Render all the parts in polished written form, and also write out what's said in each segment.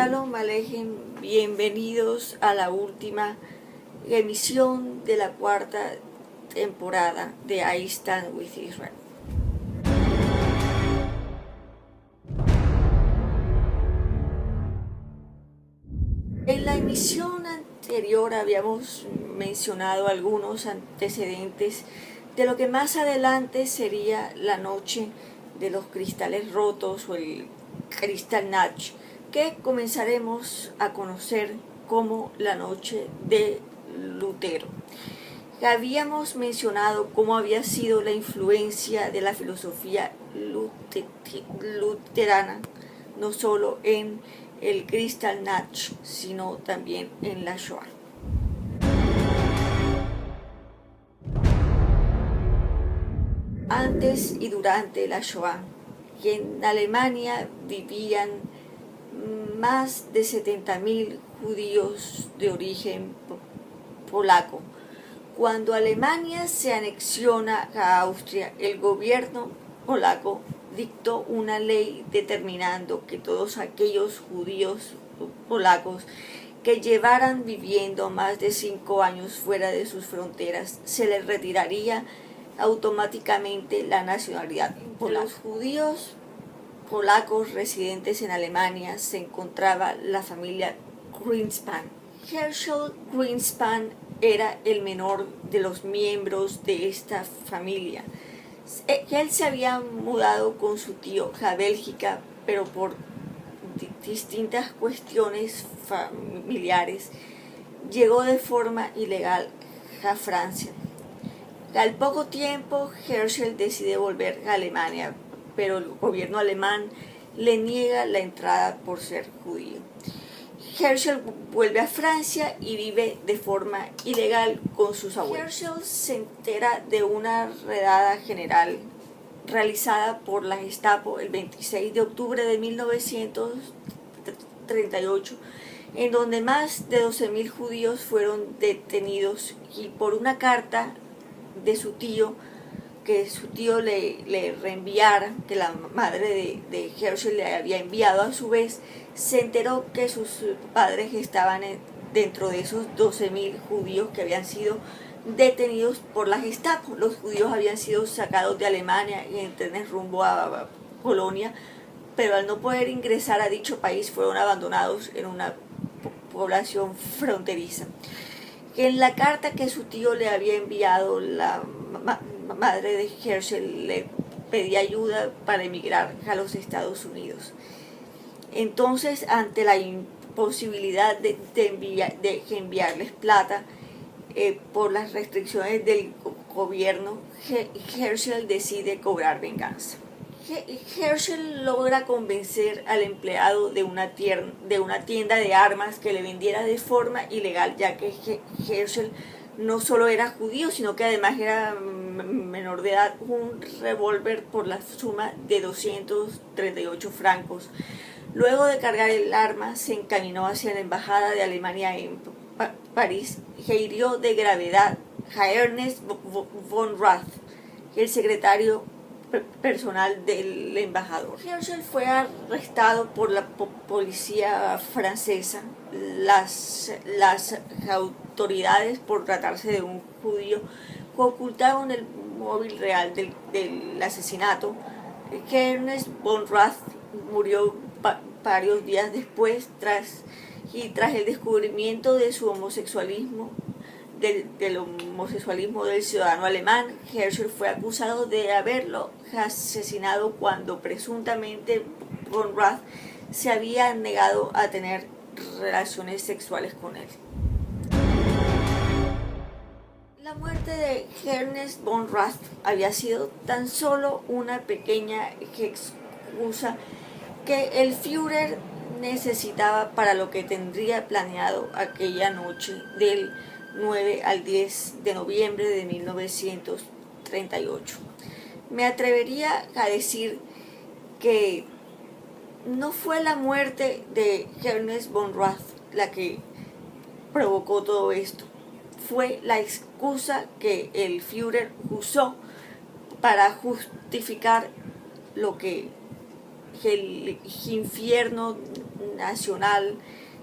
Shalom Aleichem, bienvenidos a la última emisión de la cuarta temporada de I Stand With Israel. En la emisión anterior habíamos mencionado algunos antecedentes de lo que más adelante sería la noche de los cristales rotos o el Kristallnacht, que comenzaremos a conocer como la noche de Lutero. Habíamos mencionado cómo había sido la influencia de la filosofía luterana, no solo en el Kristallnacht, sino también en la Shoah. Antes y durante la Shoah, en Alemania vivían más de 70.000 judíos de origen polaco. Cuando Alemania se anexiona a Austria, el gobierno polaco dictó una ley determinando que todos aquellos judíos polacos que llevaran viviendo más de 5 años fuera de sus fronteras se les retiraría automáticamente la nacionalidad polaca. Los judíos polacos residentes en Alemania se encontraba la familia Greenspan. Herschel Greenspan era el menor de los miembros de esta familia. Él se había mudado con su tío a Bélgica, pero por distintas cuestiones familiares llegó de forma ilegal a Francia. Al poco tiempo, Herschel decide volver a Alemania, pero el gobierno alemán le niega la entrada por ser judío. Herschel vuelve a Francia y vive de forma ilegal con sus abuelos. Herschel se entera de una redada general realizada por la Gestapo el 26 de octubre de 1938, en donde más de 12.000 judíos fueron detenidos, y por una carta de su tío, que su tío le reenviara, que la madre de Herschel le había enviado a su vez, se enteró que sus padres estaban dentro de esos 12.000 judíos que habían sido detenidos por la Gestapo. Los judíos habían sido sacados de Alemania y en trenes rumbo a Polonia, pero al no poder ingresar a dicho país fueron abandonados en una población fronteriza. En la carta que su tío le había enviado, la madre de Herschel le pedía ayuda para emigrar a los Estados Unidos. Entonces, ante la imposibilidad de enviarles plata por las restricciones del gobierno, Herschel decide cobrar venganza. Herschel logra convencer al empleado de una tienda de armas que le vendiera de forma ilegal, ya que Herschel no solo era judío, sino que además era menor de edad, un revólver por la suma de 238 francos. Luego de cargar el arma, se encaminó hacia la embajada de Alemania en París e hirió de gravedad a Ernest von Rath, el secretario personal del embajador. Herschel fue arrestado por la policía francesa. Las autoridades, por tratarse de un judío, ocultaron el móvil real del asesinato. Ernest von Rath murió varios días después tras el descubrimiento de su homosexualismo, del homosexualismo del ciudadano alemán. Herschel fue acusado de haberlo asesinado cuando presuntamente von Rath se había negado a tener relaciones sexuales con él. La muerte de Ernest von Rath había sido tan solo una pequeña excusa que el Führer necesitaba para lo que tendría planeado aquella noche del 9 al 10 de noviembre de 1938. Me atrevería a decir que no fue la muerte de Ernest von Rath la que provocó todo esto, fue la excusa que el Führer usó para justificar lo que el infierno nacional,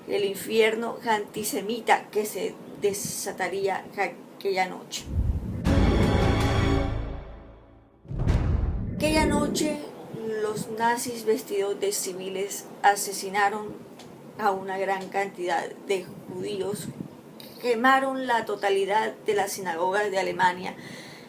el infierno antisemita que se desataría aquella noche. Aquella noche los nazis vestidos de civiles asesinaron a una gran cantidad de judíos, quemaron la totalidad de las sinagogas de Alemania,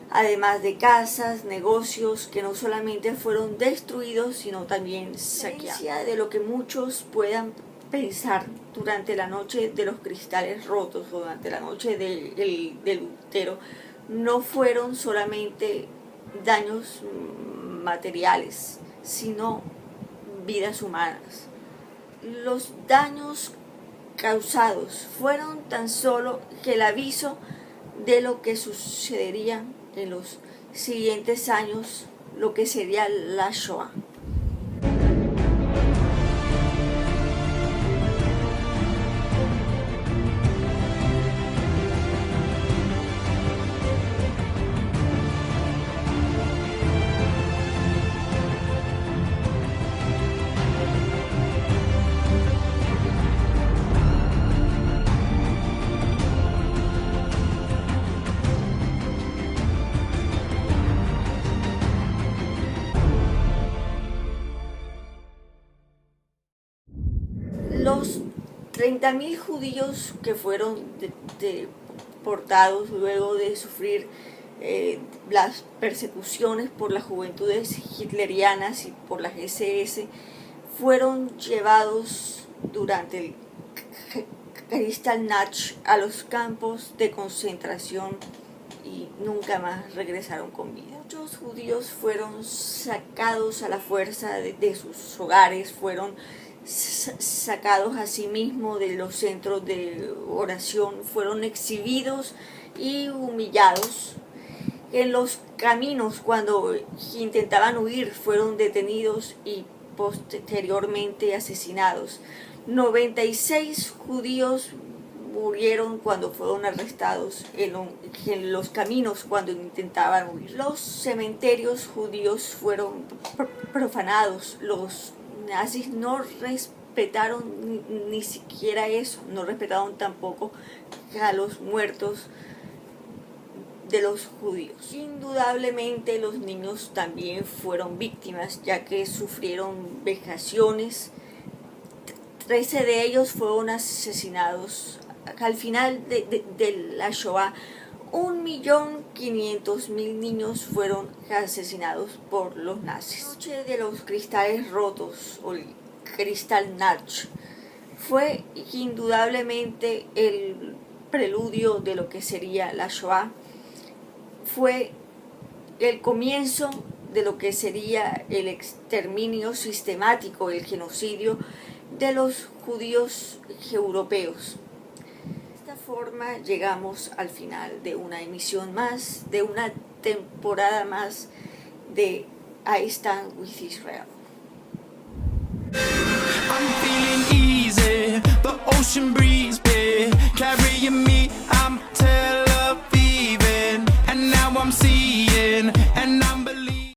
además de casas, negocios que no solamente fueron destruidos, sino también saqueados. De lo que muchos puedan pensar durante la noche de los cristales rotos o durante la noche del Lutero, no fueron solamente daños materiales, sino vidas humanas. Los daños causados fueron tan solo que el aviso de lo que sucedería en los siguientes años, lo que sería la Shoah. Los 30.000 judíos que fueron deportados luego de sufrir las persecuciones por las juventudes hitlerianas y por las SS fueron llevados durante el Kristallnacht a los campos de concentración y nunca más regresaron con vida. Muchos judíos fueron sacados a la fuerza de sus hogares, fueron sacados a sí mismos de los centros de oración, fueron exhibidos y humillados. En los caminos, cuando intentaban huir, fueron detenidos y posteriormente asesinados. 96 judíos murieron cuando fueron arrestados en los caminos cuando intentaban huir. Los cementerios judíos fueron profanados. Los nazis no respetaron ni siquiera eso, no respetaron tampoco a los muertos de los judíos. Indudablemente los niños también fueron víctimas, ya que sufrieron vejaciones. 13 de ellos fueron asesinados. Al final de la Shoah, 1.500.000 niños fueron asesinados por los nazis. La noche de los cristales rotos, o el Kristallnacht, fue indudablemente el preludio de lo que sería la Shoah. Fue el comienzo de lo que sería el exterminio sistemático, el genocidio de los judíos europeos. De esta forma llegamos al final de una emisión más, de una temporada más de I Stand With Israel. I'm feeling easy, the ocean breeze, babe, carrying me, I'm